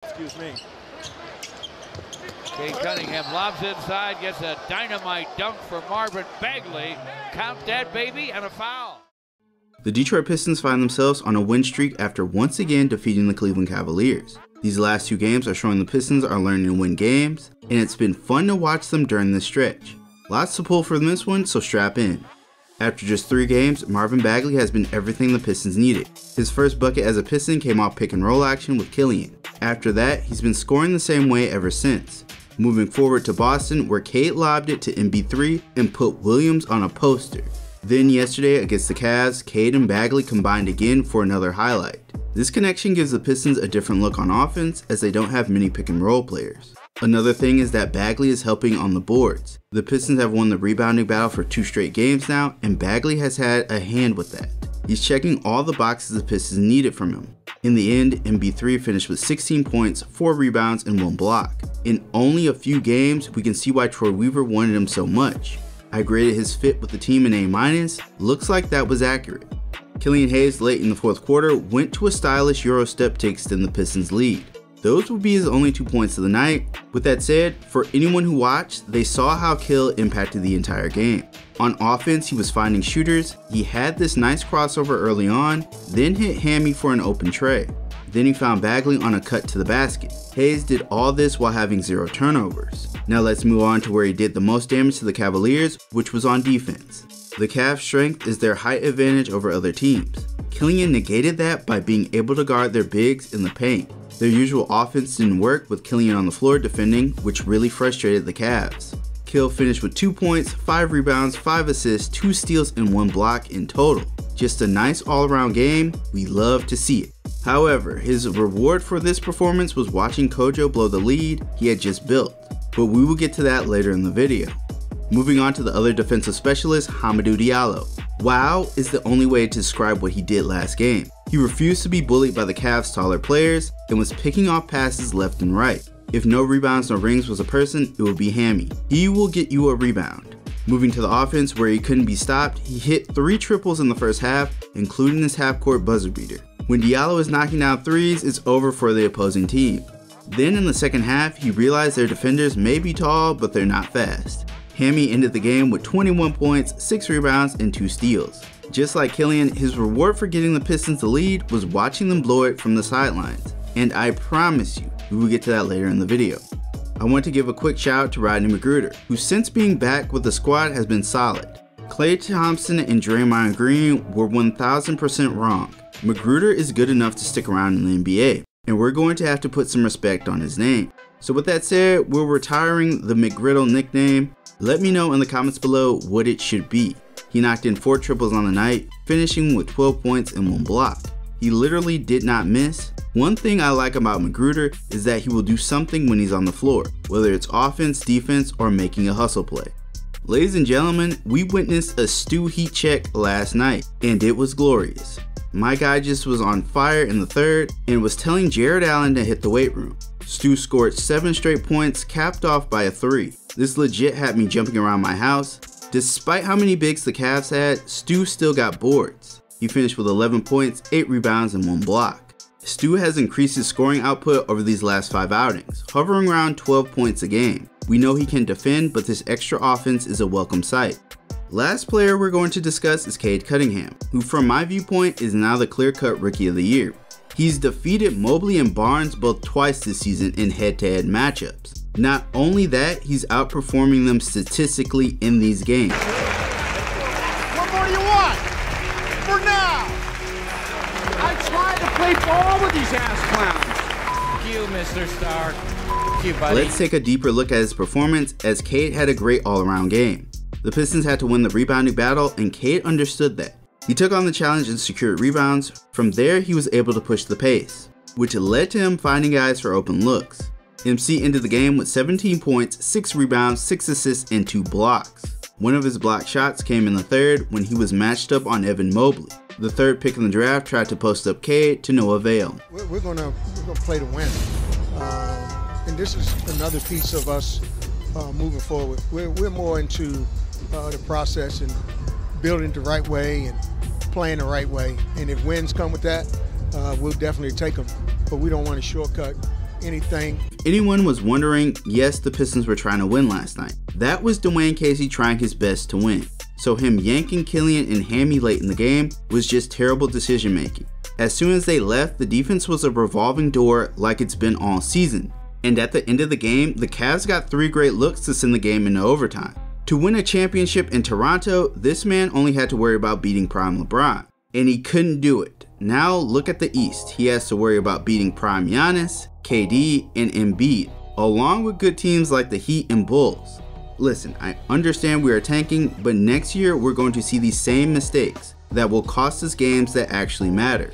Excuse me. Cade Cunningham lobs inside, gets a dynamite dunk for Marvin Bagley. Count that, baby, and a foul. The Detroit Pistons find themselves on a win streak after once again defeating the Cleveland Cavaliers. These last two games are showing the Pistons are learning to win games, and it's been fun to watch them during this stretch. Lots to pull from this one, so strap in. After just 3 games, Marvin Bagley has been everything the Pistons needed. His first bucket as a Piston came off pick and roll action with Killian. After that, he's been scoring the same way ever since. Moving forward to Boston, where Cade lobbed it to MB3 and put Williams on a poster. Then yesterday against the Cavs, Cade and Bagley combined again for another highlight. This connection gives the Pistons a different look on offense as they don't have many pick and roll players. Another thing is that Bagley is helping on the boards. The Pistons have won the rebounding battle for 2 straight games now, and Bagley has had a hand with that. He's checking all the boxes the Pistons needed from him. In the end, MB3 finished with 16 points, 4 rebounds, and 1 block. In only a few games, we can see why Troy Weaver wanted him so much. I graded his fit with the team an A-, looks like that was accurate. Killian Hayes late in the 4th quarter went to a stylish Euro step to extend the Pistons' lead. Those would be his only 2 points of the night. With that said, for anyone who watched, they saw how Kill impacted the entire game. On offense, he was finding shooters, he had this nice crossover early on, then hit Hammy for an open tray. Then he found Bagley on a cut to the basket. Hayes did all this while having 0 turnovers. Now let's move on to where he did the most damage to the Cavaliers, which was on defense. The Cavs' strength is their height advantage over other teams. Killian negated that by being able to guard their bigs in the paint. Their usual offense didn't work with Killian on the floor defending, which really frustrated the Cavs. Kill finished with 2 points, 5 rebounds, 5 assists, 2 steals, and 1 block in total. Just a nice all-around game, we love to see it. However, his reward for this performance was watching Kojo blow the lead he had just built, but we will get to that later in the video. Moving on to the other defensive specialist, Hamidou Diallo. Wow is the only way to describe what he did last game. He refused to be bullied by the Cavs' taller players and was picking off passes left and right. If no rebounds, no rings was a person, it would be Hammy. He will get you a rebound. Moving to the offense where he couldn't be stopped, he hit 3 triples in the first half, including his half-court buzzer beater. When Diallo is knocking down threes, it's over for the opposing team. Then in the second half, he realized their defenders may be tall, but they're not fast. Hammy ended the game with 21 points, 6 rebounds, and 2 steals. Just like Killian, his reward for getting the Pistons the lead was watching them blow it from the sidelines. And I promise you, we will get to that later in the video. I want to give a quick shout out to Rodney Magruder, who since being back with the squad has been solid. Klay Thompson and Draymond Green were 1000% wrong. Magruder is good enough to stick around in the NBA, and we're going to have to put some respect on his name. So with that said, we're retiring the McGriddle nickname. Let me know in the comments below what it should be. He knocked in 4 triples on the night, finishing with 12 points and 1 block. He literally did not miss. One thing I like about Magruder is that he will do something when he's on the floor, whether it's offense, defense, or making a hustle play. Ladies and gentlemen, we witnessed a Stu heat check last night, and it was glorious. My guy just was on fire in the 3rd and was telling Jared Allen to hit the weight room. Stu scored 7 straight points, capped off by a 3. This legit had me jumping around my house. Despite how many bigs the Cavs had, Stu still got boards. He finished with 11 points, 8 rebounds, and 1 block. Stu has increased his scoring output over these last 5 outings, hovering around 12 points a game. We know he can defend, but this extra offense is a welcome sight. Last player we're going to discuss is Cade Cunningham, who from my viewpoint is now the clear-cut Rookie of the Year. He's defeated Mobley and Barnes both twice this season in head-to-head matchups. Not only that, he's outperforming them statistically in these games. What more do you want? For now! I tried to play ball with these ass clowns. Thank you, Mr. Star. Thank you, buddy. Let's take a deeper look at his performance, as Cade had a great all-around game. The Pistons had to win the rebounding battle, and Cade understood that. He took on the challenge and secured rebounds. From there, he was able to push the pace, which led to him finding guys for open looks. MC ended the game with 17 points, 6 rebounds, 6 assists, and 2 blocks. One of his blocked shots came in the 3rd when he was matched up on Evan Mobley. The 3rd pick in the draft tried to post up Cade to no avail. We're gonna play to win. And this is another piece of us moving forward. We're more into the process and building the right way and playing the right way. And if wins come with that, we'll definitely take them. But we don't want to shortcut anything. Anyone was wondering, yes, the Pistons were trying to win last night. That was Dwayne Casey trying his best to win. So him yanking Killian and Hammy late in the game was just terrible decision making. As soon as they left, the defense was a revolving door like it's been all season. And at the end of the game, the Cavs got 3 great looks to send the game into overtime. To win a championship in Toronto, this man only had to worry about beating prime LeBron. And he couldn't do it. Now look at the East. He has to worry about beating prime Giannis, KD, and Embiid, along with good teams like the Heat and Bulls. Listen, I understand we are tanking, but next year we're going to see these same mistakes that will cost us games that actually matter.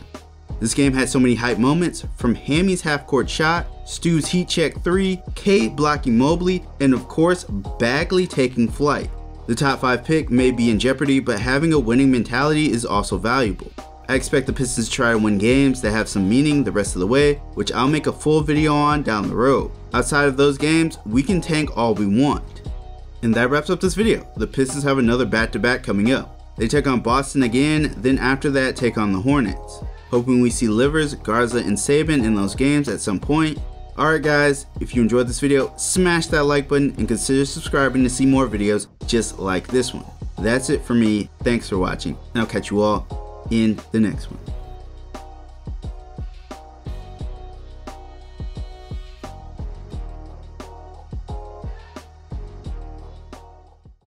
This game had so many hype moments, from Hammy's half-court shot, Stu's heat check 3, Cade blocking Mobley, and of course, Bagley taking flight. The top 5 pick may be in jeopardy, but having a winning mentality is also valuable. I expect the Pistons to try to win games that have some meaning the rest of the way, which I'll make a full video on down the road. Outside of those games, we can tank all we want. And that wraps up this video. The Pistons have another back-to-back coming up. They take on Boston again, then after that take on the Hornets. Hoping we see Livers, Garza, and Saban in those games at some point. Alright guys, if you enjoyed this video, smash that like button and consider subscribing to see more videos just like this one. That's it for me. Thanks for watching, and I'll catch you all in the next one.